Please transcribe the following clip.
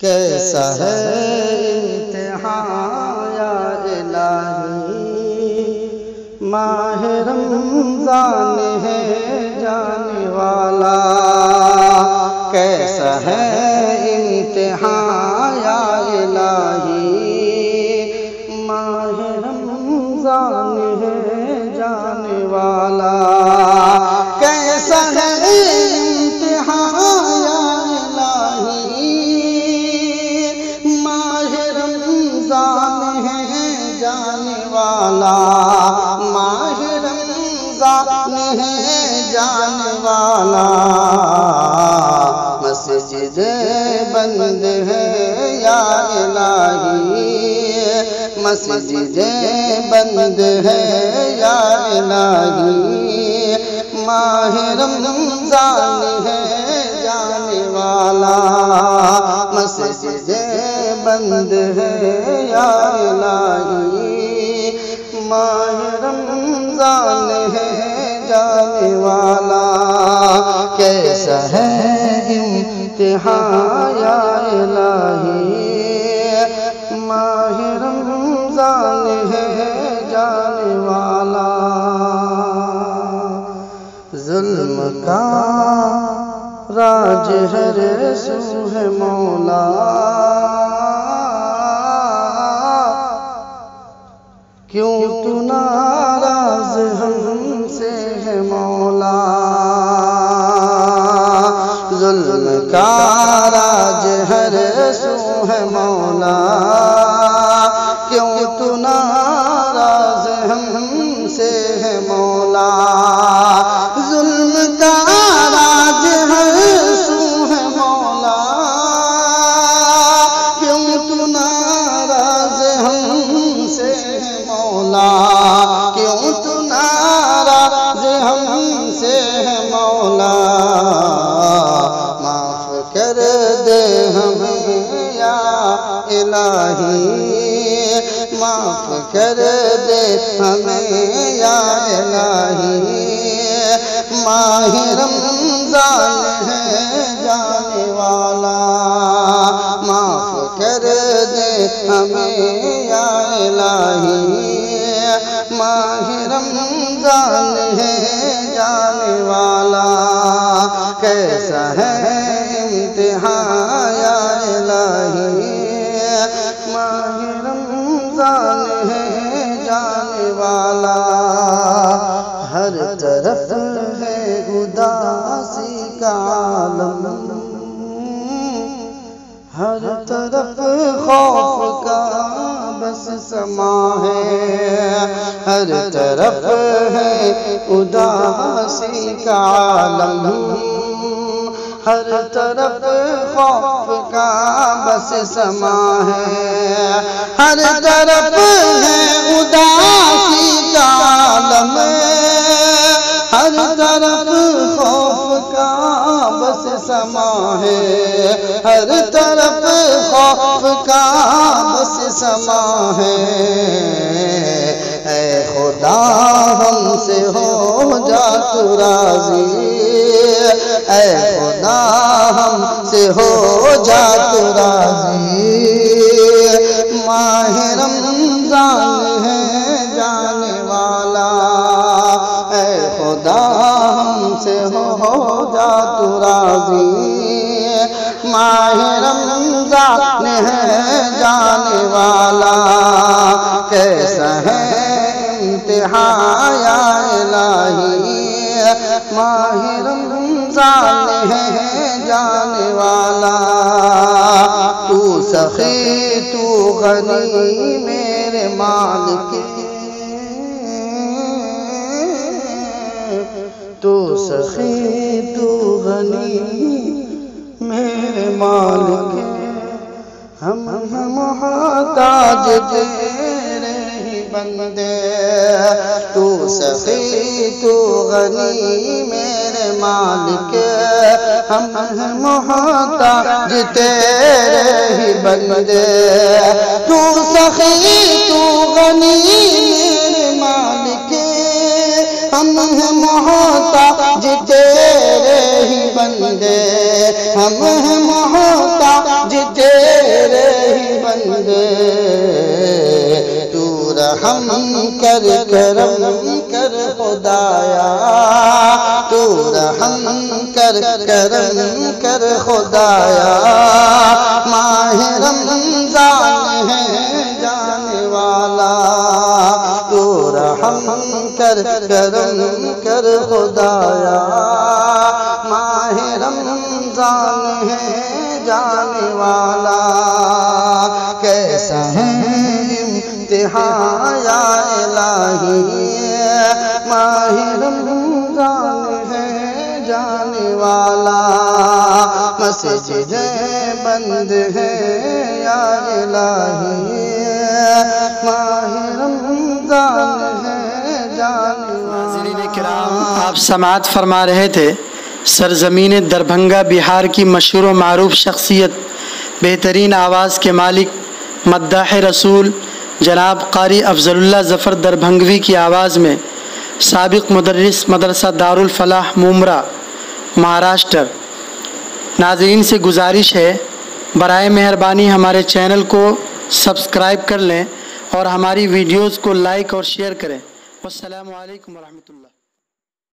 کیسا ہے امتحان یا الہی، ماہ رمضان ہے جانے والا۔ کیسا ہے امتحان یا الہی، ماہ رمضان ہے جانے والا۔ کیسا ہے امتحان یا الہی، ماہ رمضان ہے جانے والا۔ ماہ رمضان ہے جانے والا۔ مسجد بند ہے یا الہی، مسجد بند ہے یا الہی، ماہ رمضان ہے جانے والا۔ مسجد بند ہے یا الہی، ماہ رمضان ہے جانے والا۔ کیسا ہے امتحان یا الہی، ماہ رمضان ہے جانے والا۔ ظلم کا راج ہر سو ہے مولا، کیوں تو ناراض ہم سے ہے مولا۔ ظلم کا راج ہر سو ہے مولا، کیوں تو ناراض ہم سے ہے مولا۔ ظلم کا راج ہر سو ہے مولا، کیوں تو ناراض ہم سے ہے مولا۔ کیوں تو ناراض ہم سے ہے مولا۔ معاف کر دے ہمیں یا الہی، معاف کر دے ہمیں یا الہی، ماہ رمضان ہے جانے والا۔ معاف کر دے ہمیں یا الہی، ماہ رمضان ہے جانے والا۔ کیسا ہے امتحان یا الہی، ماہ رمضان ہے جانے والا۔ ہر طرف ہے اداسی کا عالم، ہر طرف خوف کا بس سما ہے۔ ہر طرف ہے اداسی کا عالم، ہر طرف خوف کا بس سما ہے۔ ہر طرف ہے اداسی کا عالم، ہر طرف خوف کا بس سما ہے۔ ہر طرف خوف کا بس سما ہے۔ اے خدا ہم سے ہو جا تو راضی، اے خدا ہم سے ہو جا تو راضی، ماہ رمضان ہے جانے والا۔ اے خدا ہم سے ہو جا تو راضی، ماہ رمضان ہے جانے والا۔ کیسا ہے امتحان یا الہی، ماہ رمضان ہے جانے والا۔ تو سخی تو غنی میرے مالک، تو سخی تو غنی میرے مالک، ہم محتاج تیرے ہی بندے۔ تو سخی تو غنی میرے مالک، ہم محتاج تیرے ہی بندے۔ تو سخی تو غنی میرے مالک، ہم محتاج تیرے ہی بندے، ہم محتاج تیرے خدایا، تو رحم کر کرم کر خدایا، ماہ رمضان ہے جانے والا، تو رحم کر کرم کر خدایا، ماہ رمضان ہے جانے والا، کیسا ہے امتحان یا الہی، ماہ رمضان ہے جانے والا، مسجد بند ہے یا الہی، ماہ رمضان ہے جانے والا۔ ناظرین کرام، آپ سماعت فرما رہے تھے سرزمین دربھنگا بہار کی مشہور و معروف شخصیت، بہترین آواز کے مالک، مداح رسول جناب قاری افضل اللہ ظفر دربھنگوی کی آواز میں سابق مدرس مدرسہ دارالفلاح مومرا مہاراشٹر۔ ناظرین سے گزارش ہے برائے مہربانی ہمارے چینل کو سبسکرائب کر لیں اور ہماری ویڈیوز کو لائک اور شیئر کریں۔ والسلام علیکم ورحمۃ اللہ۔